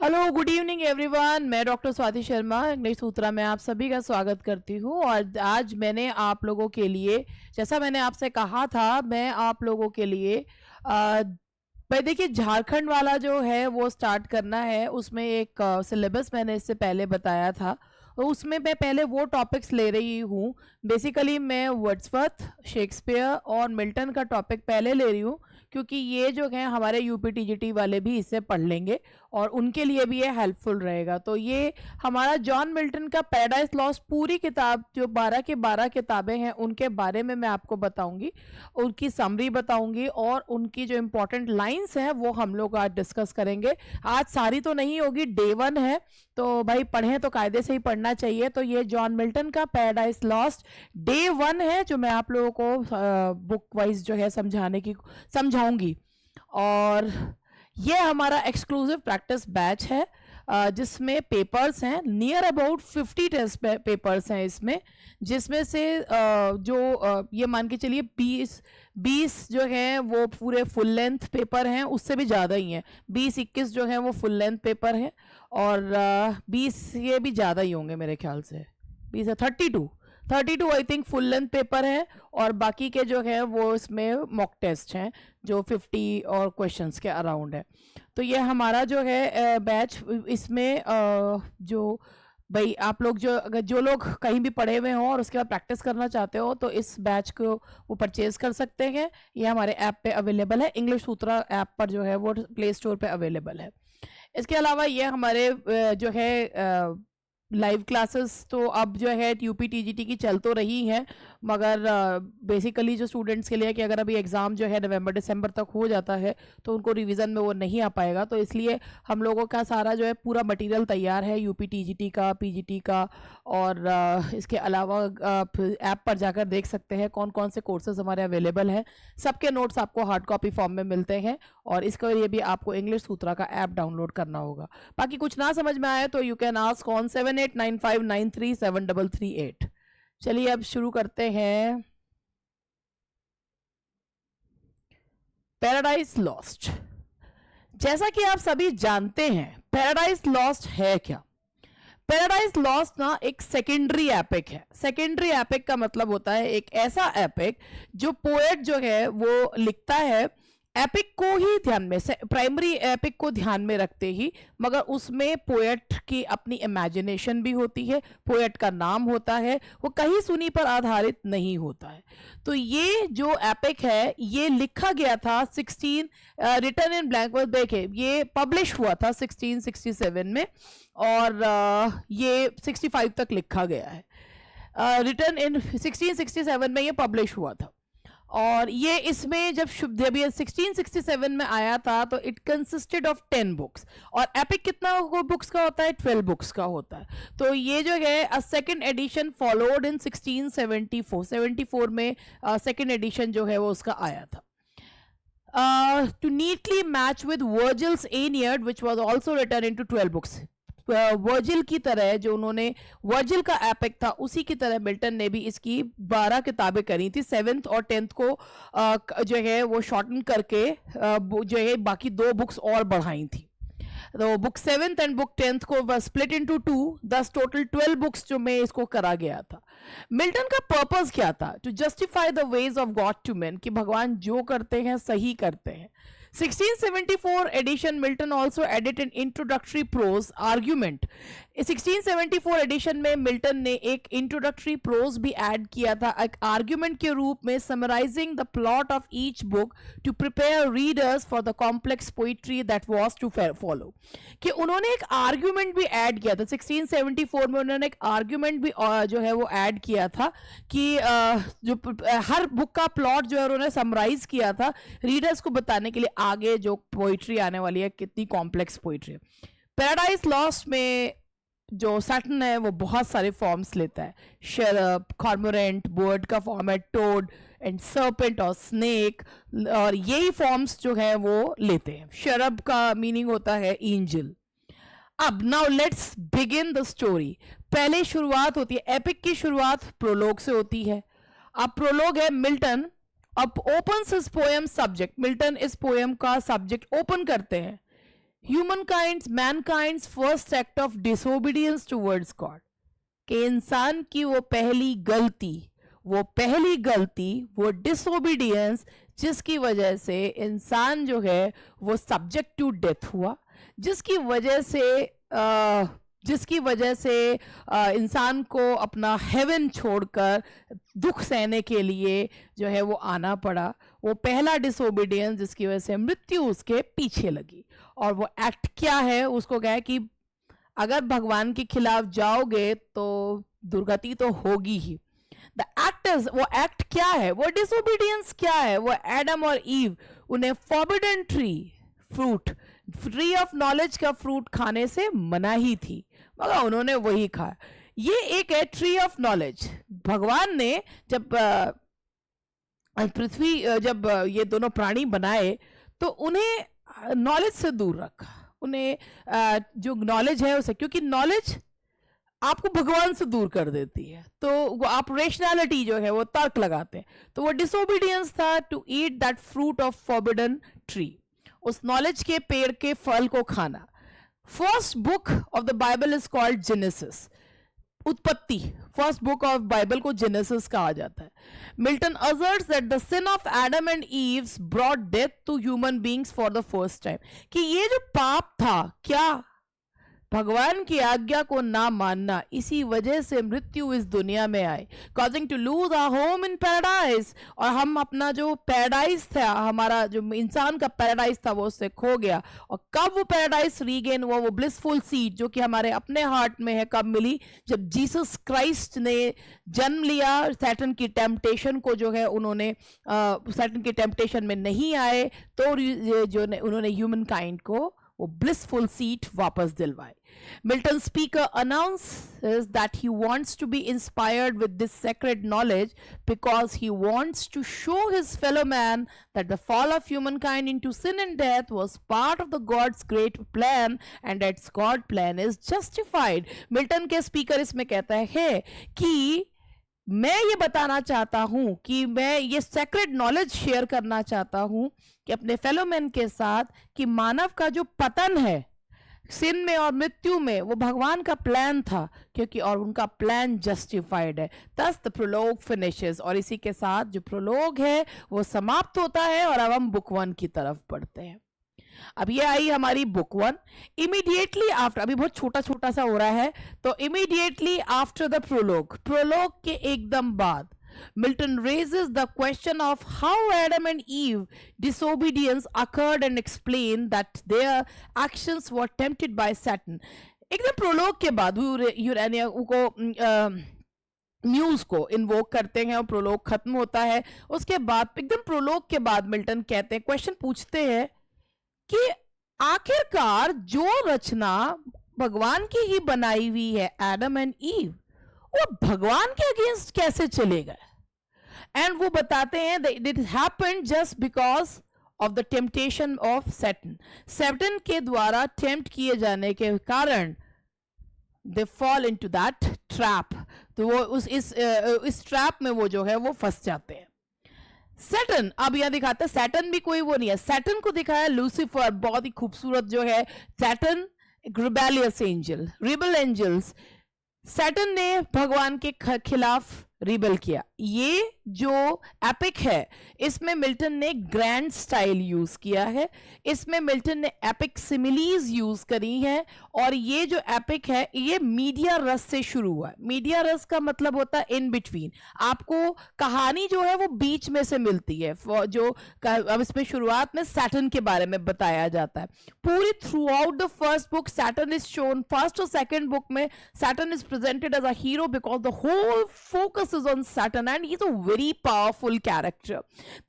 Hello good evening everyone. मैं doctor Swati Sharma English सूत्रा में आप सभी का स्वागत करती हूँ। और आज मैंने आप लोगों के लिए, जैसा मैंने आपसे कहा था, मैं आप लोगों के लिए भाई देखिए, झारखंड वाला जो है वो स्टार्ट करना है। उसमें एक सिलेबस मैंने इससे पहले बताया था, तो उसमें मैं पहले वो टॉपिक्स ले रही हूँ। बेसिकली मैं वर्ड्सवर्थ, शेक्सपियर और मिल्टन का टॉपिक पहले ले रही हूँ, क्योंकि ये जो है हमारे यूपीटीजीटी वाले भी इससे पढ़ लेंगे और उनके लिए भी ये हेल्पफुल रहेगा। तो ये हमारा जॉन मिल्टन का पैराडाइज लॉस्ट पूरी किताब, जो 12 की 12 किताबें हैं, उनके बारे में मैं आपको बताऊंगी, उनकी समरी बताऊंगी और उनकी जो इम्पोर्टेंट लाइंस हैं वो हम लोग आज डिस्कस करेंगे। आज सारी तो नहीं होगी, डे 1 है, तो भाई पढ़ें तो कायदे से ही पढ़ना चाहिए। तो ये जॉन मिल्टन का पैराडाइज लॉस्ट डे 1 है, जो मैं आप लोगों को बुक वाइज जो है समझाऊंगी। और ये हमारा एक्सक्लूसिव प्रैक्टिस बैच है, जिसमें पेपर्स हैं, नियर अबाउट 50 टेस्ट पेपर्स हैं इसमें, जिसमें से ये मान के चलिए 20 जो है वो पूरे फुल लेंथ पेपर हैं, उससे भी ज़्यादा ही हैं। 20-21 जो है वो फुल लेंथ पेपर हैं और 20 ये भी ज़्यादा ही होंगे मेरे ख्याल से। 20 है 32 I think full length paper है, और बाकी के जो है वो इसमें मॉक टेस्ट हैं जो 50 और क्वेश्चंस के अराउंड है। तो ये हमारा जो है बैच, इसमें जो भाई आप लोग जो लोग कहीं भी पढ़े हुए हों और उसके बाद प्रैक्टिस करना चाहते हो, तो इस बैच को वो परचेज कर सकते हैं। ये हमारे ऐप पे अवेलेबल है, इंग्लिश सूत्रा ऐप पर जो है वो प्ले स्टोर पे अवेलेबल है। इसके अलावा ये हमारे जो है लाइव क्लासेस तो अब जो है यूपीटीजीटी की चल तो रही हैं, मगर बेसिकली जो स्टूडेंट्स के लिए कि अगर अभी एग्ज़ाम जो है नवंबर दिसंबर तक हो जाता है तो उनको रिवीजन में वो नहीं आ पाएगा, तो इसलिए हम लोगों का सारा जो है पूरा मटेरियल तैयार है यूपीटीजीटी का, पीजीटी का। और इसके अलावा आप ऐप पर जाकर देख सकते हैं कौन कौन से कोर्सेज हमारे अवेलेबल हैं। सबके नोट्स आपको हार्ड कॉपी फॉर्म में मिलते हैं, और इसके लिए भी आपको इंग्लिश सूत्रा का ऐप डाउनलोड करना होगा। बाकी कुछ ना समझ में आए तो यू कैन आस्क ऑन 7895937338। चलिए अब शुरू करते हैं। पैराडाइज लॉस्ट, जैसा कि आप सभी जानते हैं, पैराडाइज लॉस्ट है क्या? पैराडाइज लॉस्ट ना एक सेकेंडरी एपिक है। सेकेंडरी एपिक का मतलब होता है एक ऐसा एपिक जो पोएट जो है वो लिखता है एपिक को ही ध्यान में, प्राइमरी एपिक को ध्यान में रखते ही, मगर उसमें पोएट की अपनी इमेजिनेशन भी होती है, पोएट का नाम होता है, वो कहीं सुनी पर आधारित नहीं होता है। तो ये जो एपिक है ये लिखा गया था रिटन इन ब्लैंक वर्स। देखे ये पब्लिश हुआ था 1667 में, और ये 65 तक लिखा गया है। रिटन इन 1667 में ये पब्लिश हुआ था। और ये इसमें जब ये 1667 में आया था तो इट कंसिस्टेड ऑफ 10 बुक्स, और एपिक कितना बुक्स का होता है? 12 बुक्स का होता है। तो ये जो है a second edition followed in 1674 में सेकेंड एडिशन जो है वो उसका आया था। To neatly match with Virgil's Aeneid, which was also written into 12 books. Virgil की तरह, जो उन्होंने वर्जिल का एपिक था उसी की तरह मिल्टन ने भी इसकी 12 किताबें करी थी। 7th और 10th को जो है वो शॉर्टन करके जो है बाकी 2 बुक्स और बढ़ाई थी। तो book 7th and book 10th को स्प्लिट इनटू 2, 10 टोटल 12 बुक्स जो में इसको करा गया था। मिल्टन का पर्पस क्या था? To justify the ways of God to man, कि भगवान जो करते हैं सही करते हैं। 1674 edition Milton also added an introductory prose argument. 1674 addition में मिल्टन ने एक इंट्रोडक्टरी प्रोज भी ऐड किया था, एक आर्ग्यूमेंट के रूप में, summarising the plot of each book to prepare readers for the complex poetry that was to follow. कि उन्होंने एक आर्ग्यूमेंट भी ऐड किया था 1674 में, उन्होंने एक आर्ग्यूमेंट भी जो है वो ऐड किया था कि जो हर बुक का प्लॉट जो है उन्होंने समराइज किया था रीडर्स को बताने के लिए आगे जो पोइट्री आने वाली है कितनी कॉम्प्लेक्स पोइट्री है। पैराडाइज लॉस्ट में जो सैटर्न है वो बहुत सारे फॉर्म्स लेता है। शरप, कॉर्मोरेंट, बर्ड का फॉर्म है टोड एंड सर्पेंट और स्नेक, और यही फॉर्म्स जो है वो लेते हैं। शरप का मीनिंग होता है एंजल। अब now let's begin the story. पहले शुरुआत होती है, एपिक की शुरुआत प्रोलोग से होती है। अब प्रोलोग है मिल्टन अब opens his poem subject. Milton इस पोएम का सब्जेक्ट ओपन करते हैं mankind's first act of disobedience towards God, कि इंसान की वो पहली गलती वो डिसोबीडियंस, जिसकी वजह से इंसान जो है वो सब्जेक्ट टू डेथ हुआ, जिसकी वजह से इंसान को अपना हेवन छोड़कर दुख सहने के लिए जो है वो आना पड़ा। वो पहला डिसोबीडियंस जिसकी वजह से मृत्यु उसके पीछे लगी। और वो एक्ट क्या है, उसको क्या है कि अगर भगवान के खिलाफ जाओगे तो दुर्गति तो होगी ही। द एक्टर्स, वो एक्ट क्या है, वो डिसोबीडियंस क्या है, वो एडम और ईव, उन्हें फॉरबिडन ट्री ऑफ नॉलेज का फ्रूट खाने से मनाही थी, मगर उन्होंने वही खाया। ये एक है ट्री ऑफ नॉलेज। भगवान ने जब जब ये दोनों प्राणी बनाए तो उन्हें नॉलेज से दूर रखा, उन्हें जो नॉलेज है उसे, क्योंकि नॉलेज आपको भगवान से दूर कर देती है, तो वो आप रेशनैलिटी जो है वो तर्क लगाते हैं। तो वो डिसोबीडियंस था to eat that fruit of forbidden tree, उस नॉलेज के पेड़ के फल को खाना। First book of the Bible is called Genesis, उत्पत्ति। फर्स्ट बुक ऑफ बाइबल को जेनेसिस कहा जाता है। Milton asserts that the sin of Adam and Eve brought death to human beings for the first time, कि ये जो पाप था, क्या भगवान की आज्ञा को ना मानना, इसी वजह से मृत्यु इस दुनिया में आई, causing to lose our home in paradise। और हम अपना जो पैराडाइज था, हमारा जो इंसान का पैराडाइज था, वो उससे खो गया। और कब वो पैराडाइज रीगेन हुआ, वो ब्लिसफुल सीट जो कि हमारे अपने हार्ट में है, कब मिली, जब जीसस क्राइस्ट ने जन्म लिया। सैटन की टेम्पटेशन को जो है उन्होंने सैटन की टेम्पटेशन में नहीं आए, तो उन्होंने ह्यूमन काइंड को वो ब्लिसफुल सीट वापस दिलवाई। Milton speaker announces that he wants to be inspired with this sacred knowledge because he wants to show his fellow man that the fall of humankind into sin and death was part of the God's great plan and that God's plan is justified। Milton के speaker इसमें कहता है कि मैं ये बताना चाहता हूं कि मैं ये सेक्रेड नॉलेज शेयर करना चाहता हूं कि अपने फेलो मैन के साथ, कि मानव का जो पतन है सिन में और मृत्यु में, वो भगवान का प्लान था, क्योंकि और उनका प्लान जस्टिफाइड है। Thus the prologue finishes, और इसी के साथ जो प्रोलोग है वो समाप्त होता है। और अब हम बुक 1 की तरफ पढ़ते हैं। अब ये आई हमारी बुक 1। इमीडिएटली आफ्टर, अभी बहुत छोटा छोटा सा हो रहा है, तो इमीडिएटली आफ्टर द प्रोलोग के एकदम बाद Milton raises the question of how Adam and Eve disobedience occurred and explain that their actions were tempted by Satan। एकदम प्रोलोग के बाद यूरेनिया को न्यूज को इन्वोक करते हैं और प्रोलोग खत्म होता है। उसके बाद एकदम प्रोलोग के बाद मिल्टन कहते हैं, क्वेश्चन पूछते हैं कि आखिरकार जो रचना भगवान की ही बनाई हुई है, एडम एंड ईव, वो भगवान के अगेंस्ट कैसे चले गए। एंड वो बताते हैं that it happened just because of the temptation of Satan। Satan के द्वारा टेम्प्ट किए जाने के कारण they fall into that trap। तो वो इस ट्रैप में वो जो है वो फंस जाते हैं। सैटर्न, अब यहां दिखाते हैं सैटर्न भी कोई वो नहीं है। सैटर्न को दिखाया लूसीफर, बहुत ही खूबसूरत जो है Saturn, rebellious angel, rebel angels. Saturn ने भगवान के खिलाफ रिबल किया। ये जो एपिक है इसमें मिल्टन ने ग्रैंड स्टाइल यूज किया है, इसमें मिल्टन ने एपिक सिमिलीज यूज करी है। और ये जो एपिक है ये मीडिया रस से शुरू हुआ है। मीडिया रस का मतलब होता है इन बिटवीन, आपको कहानी जो है वो बीच में से मिलती है। जो अब इसमें शुरुआत में सैटर्न के बारे में बताया जाता है। पूरी throughout the first book Saturn is shown, first और सेकेंड बुक में Saturn is presented as a hero because the whole focus is on Saturn and he's a very powerful character।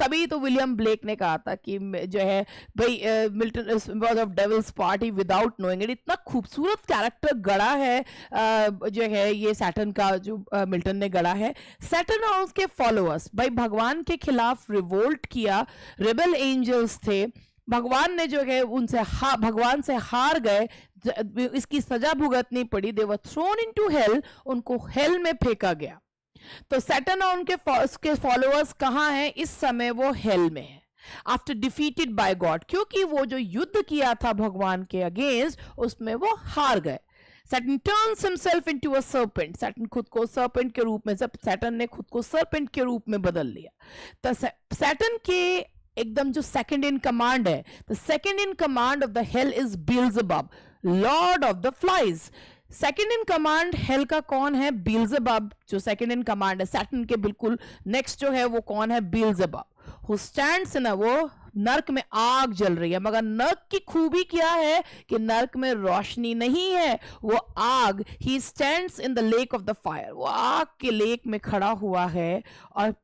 तभी तो विलियम ब्लेक ने कहा था कि जो है भाई Milton was of devil's party without knowing it। इतना खूबसूरत कैरेक्टर गढ़ा है जो है ये सैटर्न का, जो मिल्टन ने गढ़ा है। सैटर्न और उसके फॉलोअर्स भाई भगवान के खिलाफ रिवोल्ट किया, रिबल एंजल्स थे। भगवान ने जो है उनसे भगवान से हार गए, इसकी सजा भुगतनी पड़ी। दे वर थ्रोन इनटू हेल, उनको हेल में फेंका गया। तो सैटर्न और उनके फॉलोअर्स कहाँ हैं इस समय, वो हेल में है। आफ्टर डिफीटेड बाय गॉड, क्योंकि वो जो युद्ध किया था भगवान के अगेंस्ट उसमें वो हार गए. Saturn turns himself into a serpent. Saturn खुद को serpent के रूप में, जब Saturn ने खुद को serpent के रूप में बदल लिया, तो Saturn के एकदम जो second in command है, the second in command of the hell is Beelzebub, lord of the flies. Second in command hello का कौन है? बील्जेबब. जो सेकेंड इन कमांड है सैटर्न के बिल्कुल नेक्स्ट जो है वो कौन है? बील्जेबब. हु स्टैंड्स इन, वो नर्क में आग जल रही है, मगर नर्क की खूबी क्या है कि नर्क में रोशनी नहीं है, वो आग. He stands in the lake of the fire, वो आग के लेक में खड़ा हुआ है. और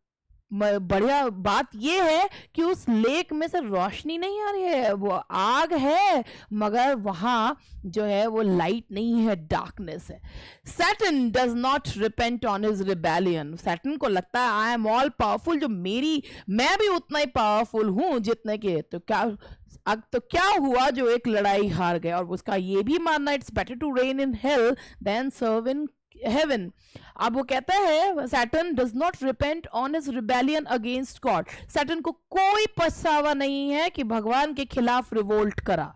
बढ़िया बात ये है कि उस लेक में से रोशनी नहीं आ रही है, वो आग है मगर वहां जो है वो लाइट नहीं है, डार्कनेस है. Saturn does not repent on his rebellion. Saturn को लगता है आई एम ऑल पावरफुल, जो मैं भी उतना ही पावरफुल हूं जितने के. तो क्या हुआ जो एक लड़ाई हार गए, और उसका ये भी मानना it's better to reign in hell than serve in heaven. अब वो कहता है Saturn does not repent on his rebellion against God. Saturn को कोई पछतावा नहीं है कि भगवान के खिलाफ रिवोल्ट करा.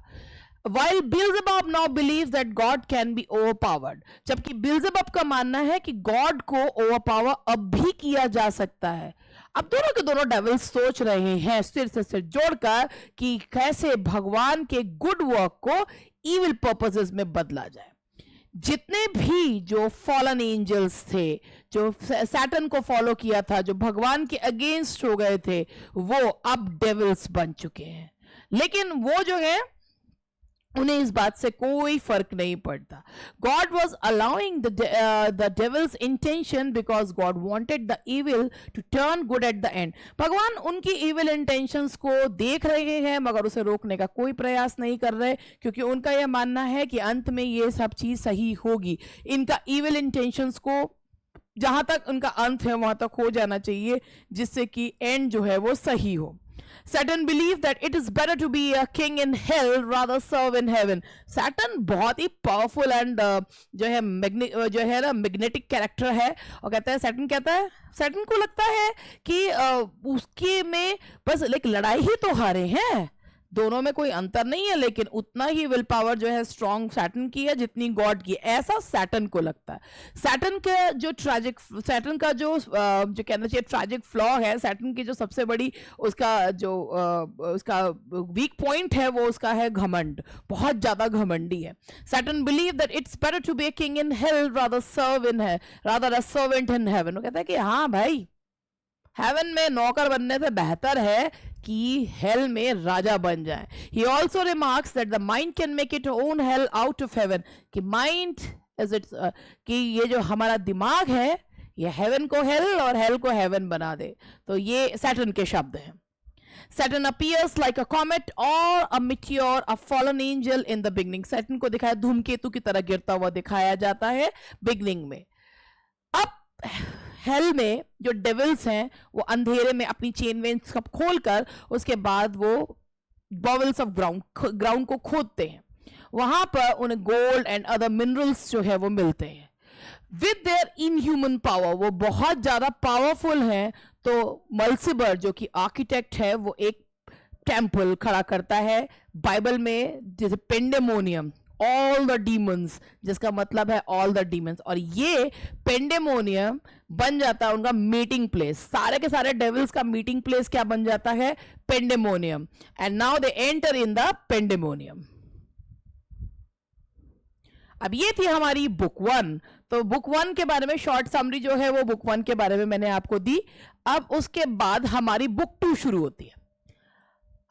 While Beelzebub now believes that God can be overpowered, जबकि Beelzebub का मानना है कि गॉड को ओवरपावर अब भी किया जा सकता है. अब दोनों के दोनों डेविल्स सोच रहे हैं सिर से सिर जोड़कर कि कैसे भगवान के गुड वर्क को इविल पर्पसेस में बदला जाए. जितने भी जो फॉलन एंजल्स थे, जो सैटर्न को फॉलो किया था, जो भगवान के अगेंस्ट हो गए थे, वो अब डेविल्स बन चुके हैं. लेकिन वो जो है उन्हें इस बात से कोई फर्क नहीं पड़ता. God was allowing the devil's intention because God wanted the evil to turn good at the end. भगवान उनकी इविल इंटेंशंस को देख रहे हैं मगर उसे रोकने का कोई प्रयास नहीं कर रहे, क्योंकि उनका यह मानना है कि अंत में ये सब चीज सही होगी. इनका इविल इंटेंशंस को जहां तक उनका अंत है वहां तक हो जाना चाहिए, जिससे कि एंड जो है वो सही हो. Saturn believed that it is better to be a king in hell rather serve in heaven. Saturn बहुत ही powerful and जो है ना मैग्नेटिक कैरेक्टर है, और कहता है Saturn को लगता है कि उसके में बस एक लड़ाई ही तो हारे हैं, दोनों में कोई अंतर नहीं है, लेकिन उतना ही विल पावर जो है स्ट्रॉन्ग सैटर्न की है जितनी गॉड की. ऐसा सैटर्न को लगता है. सैटर्न का जो कहना चाहिए ट्रैजिक फ्लॉ है, सैटर्न की जो सबसे बड़ी उसका वीक पॉइंट है वो उसका है घमंड. बहुत ज्यादा घमंडी है. Saturn believe that it's better to be a king in hell rather a servant in heaven. वो कहता है कि हाँ भाई, हेवन में नौकर बनने से बेहतर है कि हेल में राजा बन जाए. He also remarks that the mind can make it own hell out of haven. कि माइंड इज इट्स कि ये जो हमारा दिमाग है ये हेवन को हेल और हेल को हेवन बना दे. तो ये सैटर्न के शब्द हैं. Saturn appears like a comet or a meteor, a fallen angel in the beginning. Saturn को दिखाया धूमकेतु की तरह गिरता हुआ दिखाया जाता है बिगनिंग में. अब हेल में जो डेविल्स हैं वो अंधेरे में अपनी चेन वेन्स सब खोलकर उसके बाद वो बॉवल्स ऑफ ग्राउंड को खोदते हैं. वहां पर उन्हें गोल्ड एंड अदर मिनरल्स जो है वो मिलते हैं. विद देयर इनह्यूमन पावर, वो बहुत ज्यादा पावरफुल हैं. तो मल्सिबर जो कि आर्किटेक्ट है वो एक टेम्पल खड़ा करता है बाइबल में, जैसे पेंडेमोनियम, ऑल द डीमंस, जिसका मतलब है ऑल द डीमंस. और ये पेंडेमोनियम बन जाता है उनका मीटिंग प्लेस. सारे के सारे डेविल्स का मीटिंग प्लेस क्या बन जाता है? Pandemonium. And now they enter in the pandemonium. अब ये थी हमारी बुक 1. तो बुक 1 के बारे में शॉर्ट समरी जो है वो बुक 1 के बारे में मैंने आपको दी. अब उसके बाद हमारी बुक 2 शुरू होती है.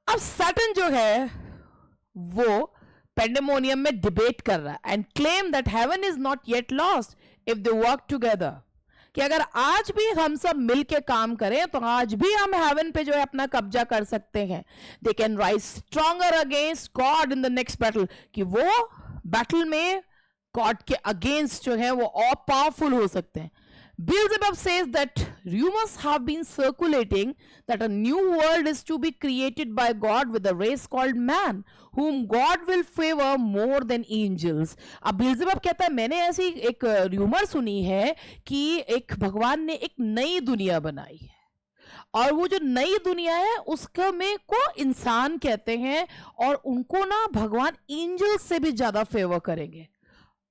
अब सैटर्न जो है वो पेंडेमोनियम में डिबेट कर रहा है and claim that heaven is not yet lost if they work together. कि अगर आज भी हम सब मिलके काम करें तो आज भी हम हेवन पे जो है अपना कब्जा कर सकते हैं. They can rise stronger against God in the next battle. कि वो बैटल में गॉड के अगेंस्ट जो है वो और पावरफुल हो सकते हैं. Beelzebub says that rumors have been circulating that a new world is to be created by God with a race called man, whom God will favor more than angels. अब Beelzebub कहता है मैंने ऐसी एक rumour सुनी है कि एक भगवान ने एक नई दुनिया बनाई है और वो जो नई दुनिया है उसका में को इंसान कहते हैं, और उनको ना भगवान एंजल से भी ज्यादा फेवर करेंगे।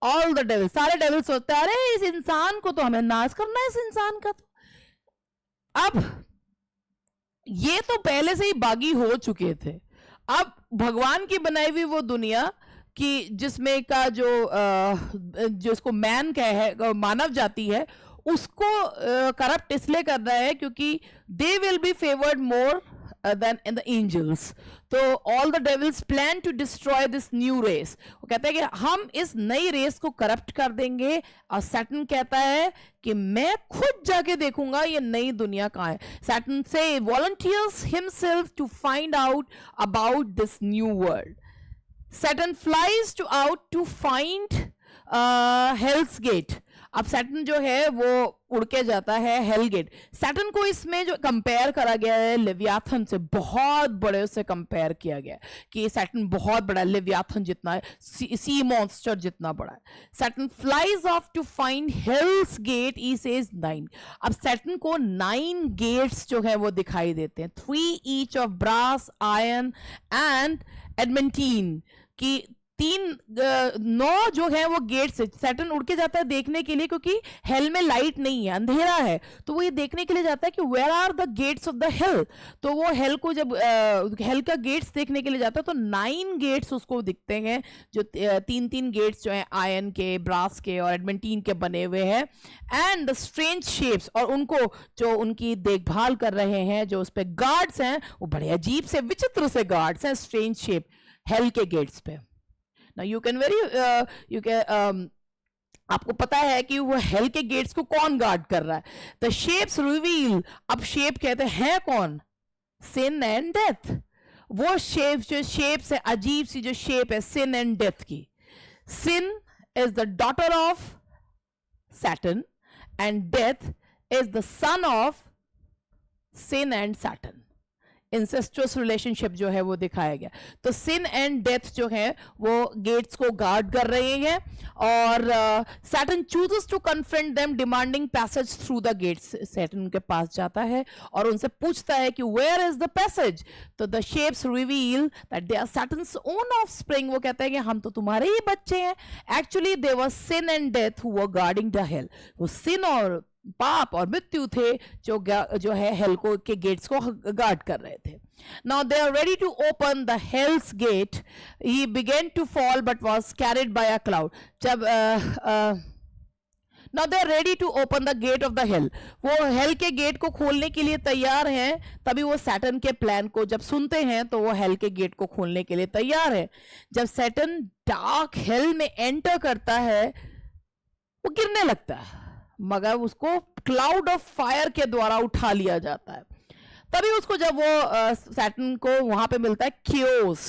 ऑल द डेविल, सारे डेविल सोचते हैं अरे इस इंसान को तो हमें नाश करना है, इस इंसान का तो। अब ये तो पहले से ही बागी हो चुके थे। अब भगवान की बनाई हुई वो दुनिया कि जिसमें का जिसको मैन है, मानव जाति है, उसको करप्ट इसलिए कर रहा है क्योंकि they will be favoured more than in the angels. तो all the devils plan to destroy this new race. वो कहते हैं कि हम इस नई रेस को करप्ट कर देंगे, और सैटर्न कहता है कि मैं खुद जाके देखूंगा ये नई दुनिया कहाँ है। सैटर्न से volunteers himself to find out about this new world. Saturn flies out to find Hell's Gate। अब सैटर्न जो है वो उड़ के जाता है हेल गेट। सैटर्न को इसमें जो कंपेयर करा गया है लेवियाथन से, बहुत बड़े से कंपेयर किया गया है कि सैटर्न बहुत बड़ा, लेवियाथन जितना है, सी मॉन्स्टर जितना बड़ा है। Satan flies off to find hell's gate, he sees 9। अब सैटर्न को 9 गेट्स जो है वो दिखाई देते हैं, 3 each of brass, iron and adamantine की 9 जो है वो गेट से। सैटर्न उड़ के जाता है देखने के लिए, क्योंकि हेल में लाइट नहीं है, अंधेरा है, तो वो ये देखने के लिए जाता है कि where are the gates of the hell. तो वो हेल को जब हेल का गेट्स देखने के लिए जाता है तो 9 गेट्स उसको दिखते हैं, जो 3 गेट्स जो हैं आयरन के, ब्रास के और एडमेंटीन के बने हुए हैं। एंड द स्ट्रेंज शेप्स, और उनको जो उनकी देखभाल कर रहे हैं, जो उस पर गार्ड्स हैं, वो बड़े अजीब से विचित्र से गार्ड्स हैं, स्ट्रेंज शेप हेल के गेट्स पे। Now you can आपको पता है कि वो हेल के गेट्स को कौन गार्ड कर रहा है। द शेप्स रिवील, अब शेप कहते हैं कौन, सिन एंड डेथ। वो शेप्स है, अजीब सी जो शेप है सिन एंड डेथ की। Sin is the daughter of Satan and death is the son of sin and Satan. Incestuous relationship जो है वो दिखाया गया। तो सिन एंड डेथ जो है वो गेट्स को गार्ड कर रहे हैं, और Satan chooses to confront them demanding passage through the gates. Satan उनके पास जाता है और उनसे पूछता है कि वेयर इज द पैसेज। तो the shapes reveal that they are Satan's own offspring. वो कहते हैं कि हम तो तुम्हारे ही बच्चे हैं। Actually they were sin and death who were guarding the hell. वो सिन और पाप और मृत्यु थे जो है हेल को के गेट्स को गार्ड कर रहे थे। Now they are ready to open the hell's gate. He began to fall but was carried by a cloud. जब now they are ready to open the gate of the hell, वो hell के gate को खोलने के लिए तैयार हैं। तभी वो सैटर्न के प्लान को जब सुनते हैं तो वो हेल के गेट को खोलने के लिए तैयार है। जब सैटर्न डार्क हेल में एंटर करता है वो गिरने लगता है, मगर उसको क्लाउड ऑफ फायर के द्वारा उठा लिया जाता है। तभी उसको जब वो सैटर्न को वहां पे मिलता है क्योस,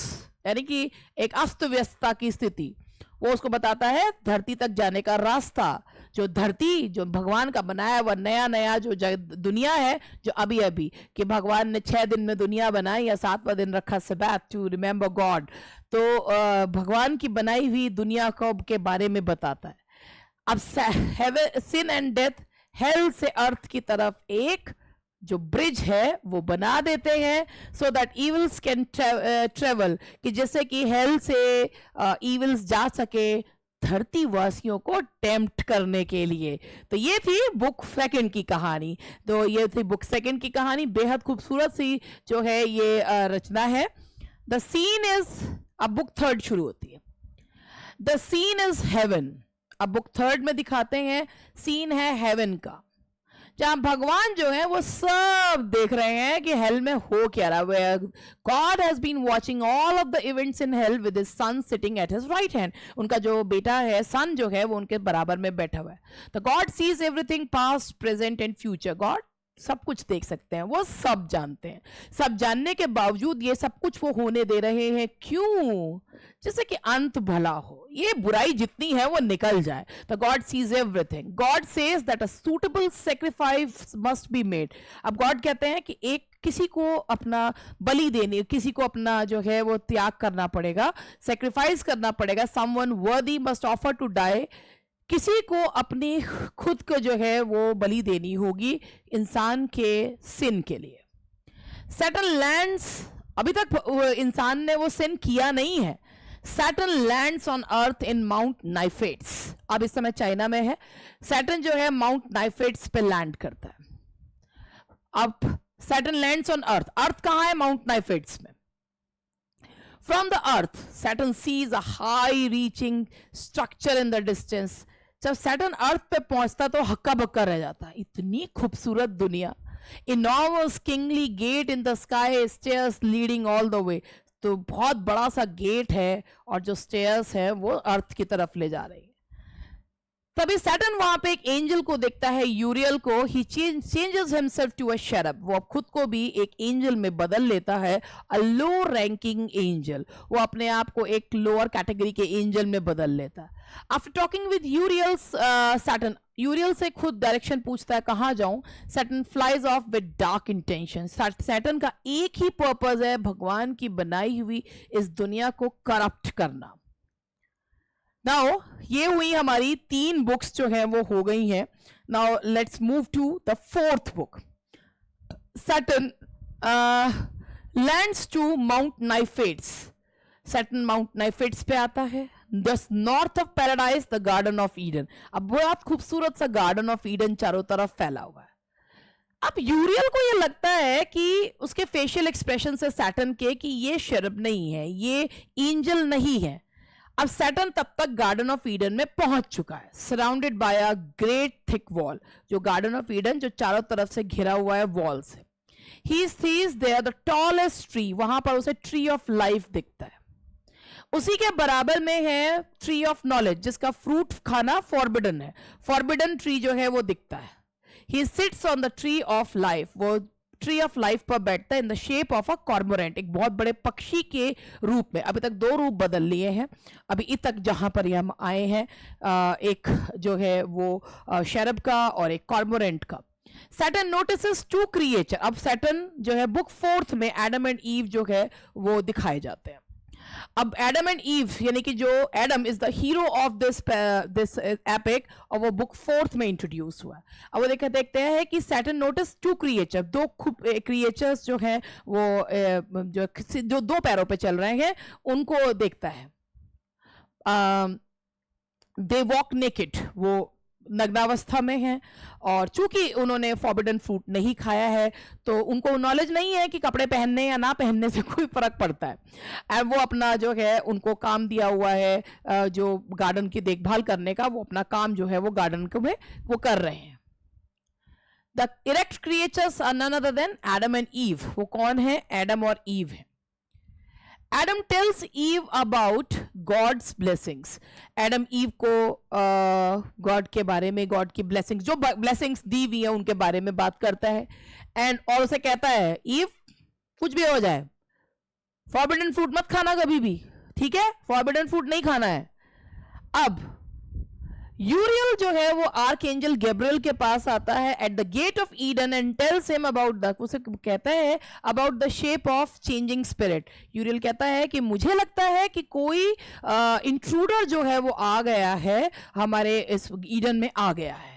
यानी कि एक अस्त व्यस्तता की स्थिति, वो उसको बताता है धरती तक जाने का रास्ता। जो धरती जो भगवान का बनाया वह नया नया जो दुनिया है, जो अभी अभी कि भगवान ने 6 दिन में दुनिया बनाई या 7वां दिन रखा सबैथ टू रिमेंबर गॉड। तो भगवान की बनाई हुई दुनिया को के बारे में बताता है। अब सिन एंड डेथ हेल से अर्थ की तरफ एक जो ब्रिज है वो बना देते हैं, so that evils can travel, कि जैसे कि हेल से इविल्स जा सके धरती वासियों को टेम्प्ट करने के लिए। तो ये थी बुक सेकंड की कहानी। तो ये थी बुक सेकंड की कहानी, बेहद खूबसूरत सी जो है ये रचना है। द सीन इज, अब बुक थर्ड शुरू होती है। The scene is heaven. अब बुक थर्ड में दिखाते हैं सीन है हेवन का, जहां भगवान जो है वो सब देख रहे हैं कि हेल में हो क्या रहा है। God has been watching all of the events in hell with his son sitting at his right hand. उनका जो बेटा है सन जो है वो उनके बराबर में बैठा हुआ है। तो God sees everything past present and future. God सब कुछ देख सकते हैं, वो सब जानते हैं। सब जानने के बावजूद ये सब कुछ वो होने दे रहे हैं, क्यों? जैसे कि अंत भला हो, ये बुराई जितनी है वो निकल जाए। तो God sees everything. God says that a suitable sacrifice must be made. अब गॉड कहते हैं कि एक किसी को अपना बलि देने, किसी को अपना जो है वो त्याग करना पड़ेगा, सैक्रिफाइस करना पड़ेगा। समवन वर्दी मस्ट ऑफर टू डाई किसी को अपनी खुद को जो है वो बलि देनी होगी इंसान के सिन के लिए। सैटर्न लैंड्स, अभी तक इंसान ने वो सिन किया नहीं है। Saturn lands on earth in Mount Niphates, अब इस समय चाइना में है। सैटर्न जो है माउंट नाइफेट्स पे लैंड करता है। अब सैटर्न लैंड्स ऑन अर्थ, अर्थ कहां है? माउंट नाइफेट्स में। From the earth Saturn sees a high reaching structure in the distance. जब सैटर्न अर्थ पे पहुंचता तो हक्का बक्का रह जाता, इतनी खूबसूरत दुनिया। Enormous kingly get in the sky, stairs leading all the way. तो बहुत बड़ा सा गेट है और जो स्टेयर्स है वो अर्थ की तरफ ले जा रही है। तभी सैटर्न वहां पे एक एंजल को देखता है, यूरियल को। ही changes himself to a Sherab, वो अब खुद को भी एक एंजल में बदल लेता है। अ लो रैंकिंग एंजल, वो अपने आप को एक लोअर कैटेगरी के एंजल में बदल लेता है। After talking with Uriel, Saturn Uriel से खुद डायरेक्शन पूछता है कहां जाऊं। Saturn flies off with dark intention. Saturn का एक ही पर्पस है, भगवान की बनाई हुई इस दुनिया को करप्ट करना। नाउ ये हुई हमारी 3 बुक्स जो हैं वो हो गई हैं। Now let's move to the 4th book. Saturn lands to Mount Niphates. Saturn Mount Niphates पे आता है। Just north of paradise the garden of Eden. अब बहुत खूबसूरत सा गार्डन ऑफ ईडन चारों तरफ फैला हुआ है। अब यूरियल को ये लगता है कि उसके फेशियल एक्सप्रेशन से सैटर्न के कि ये शेरब नहीं है, ये एंजल नहीं है। अब सैटर्न तब तक गार्डन ऑफ ईडन में पहुंच चुका है, surrounded by a great thick wall. जो गार्डन ऑफ ईडन जो चारों तरफ से घिरा हुआ है वॉल से। He sees there the tallest tree, वहां पर उसे ट्री ऑफ लाइफ दिखता है। उसी के बराबर में है ट्री ऑफ नॉलेज, जिसका फ्रूट खाना फॉरबिडन है। फॉरबिडन ट्री जो है वो दिखता है। He sits on the tree of life, वो ट्री ऑफ लाइफ पर बैठता है in the shape of a cormorant, एक बहुत बड़े पक्षी के रूप में। अभी तक 2 रूप बदल लिए हैं। अभी इ तक जहां पर हम आए हैं, एक जो है वो शेरब का और एक कॉर्मोरेंट का। Saturn notices 2 creature. अब सैटर्न जो है बुक 4th में एडम एंड ईव जो है वो दिखाए जाते हैं। अब एडम एंड ईव यानी कि जो Adam is the hero of this epic, और वो बुक 4th में इंट्रोड्यूस हुआ। अब वो देखते हैं कि सैटर्न नोटिस 2 क्रिएचर, 2 क्रिएचर्स जो हैं वो जो 2 पैरों पे चल रहे हैं उनको देखता है। दे वॉक नेकेड, वो नग्नावस्था में हैं। और चूंकि उन्होंने फॉरबिडन फ्रूट नहीं खाया है तो उनको नॉलेज नहीं है कि कपड़े पहनने या ना पहनने से कोई फर्क पड़ता है। और वो अपना जो है उनको काम दिया हुआ है जो गार्डन की देखभाल करने का, वो अपना काम जो है वो गार्डन में वो कर रहे हैं। The erect creatures are none other than Adam and Eve. वो कौन है? एडम और ईव है। Adam tells Eve about God's blessings. Adam Eve को गॉड के बारे में, गॉड की ब्लेसिंग्स, जो ब्लेसिंग्स दी हुई है उनके बारे में बात करता है। एंड और उसे कहता है ईव कुछ भी हो जाए फॉरबिडन फ्रूट मत खाना कभी भी, ठीक है? फॉरबिडन फ्रूट नहीं खाना है। अब यूरियल जो है वो आर्क एंजल गैब्रियल के पास आता है at the gate of Eden and tells him about the, उसे कहता है about the shape of changing spirit. Uriel कहता है कि मुझे लगता है कि कोई इंट्रूडर जो है वो आ गया है, हमारे इस ईडन में आ गया है।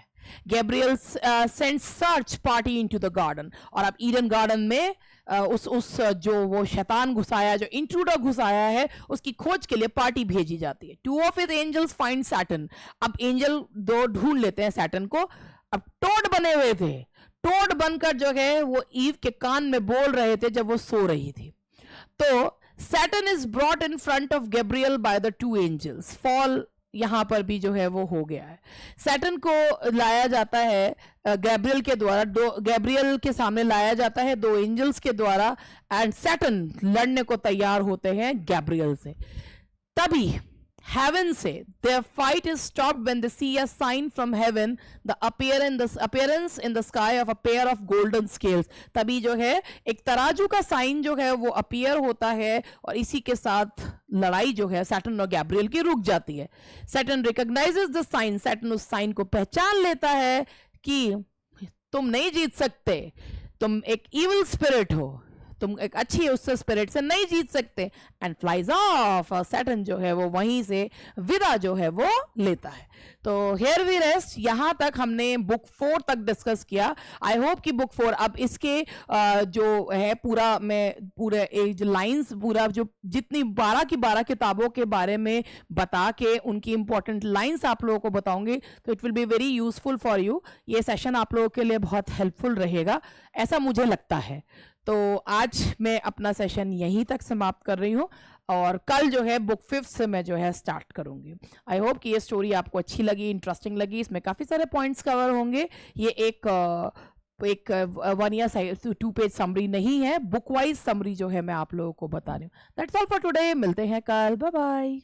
Gabriel send search party into the garden, और अब ईडन गार्डन में उस जो वो शैतान घुसाया, जो इंट्रूडर घुसाया है, उसकी खोज के लिए पार्टी भेजी जाती है। 2 of his angels find Saturn। अब एंजल 2 ढूंढ लेते हैं सैटर्न को। अब टोड बने हुए थे, टोड बनकर जो है वो ईव के कान में बोल रहे थे जब वो सो रही थी। तो Saturn is brought in front of Gabriel by the 2 angels। Fall यहां पर भी जो है वो हो गया है। सैटर्न को लाया जाता है गैब्रियल के द्वारा, गैब्रियल के सामने लाया जाता है 2 एंजल्स के द्वारा। एंड सैटर्न लड़ने को तैयार होते हैं गैब्रियल से। तभी हेवन से their fight is stopped when they see a sign from heaven, the appearance in the sky of a pair of golden scales। तभी जो है एक तराजू का साइन जो है वो अपीयर होता है, और इसी के साथ लड़ाई जो है सैटर्न और गैब्रियल की रुक जाती है। Saturn recognizes the sign, Saturn उस साइन को पहचान लेता है कि तुम नहीं जीत सकते, तुम एक इविल स्पिरिट हो, तुम एक अच्छी उस स्पिरिट से नहीं जीत सकते। And flies of. सैटर्न जो है वो वहीं से विदा जो है वो लेता है। तो हियर वी रेस्ट। यहाँ तक हमने बुक 4 तक डिस्कस किया। आई होप कि बुक 4 अब इसके जो है पूरा मैं पूरे एज लाइंस पूरा जो जितनी 12 की 12 किताबों के बारे में बता के उनकी इंपॉर्टेंट लाइंस आप लोगों को बताऊंगी, तो it will be very useful for you. ये सेशन आप लोगों के लिए बहुत हेल्पफुल रहेगा, ऐसा मुझे लगता है। तो आज मैं अपना सेशन यहीं तक समाप्त कर रही हूँ और कल जो है बुक 5 से मैं जो है स्टार्ट करूंगी। आई होप कि ये स्टोरी आपको अच्छी लगी, इंटरेस्टिंग लगी। इसमें काफ़ी सारे पॉइंट्स कवर होंगे। ये एक 1 या 2 पेज समरी नहीं है, बुक वाइज समरी जो है मैं आप लोगों को बता रही हूँ। That's all for today. मिलते हैं कल। Bye bye.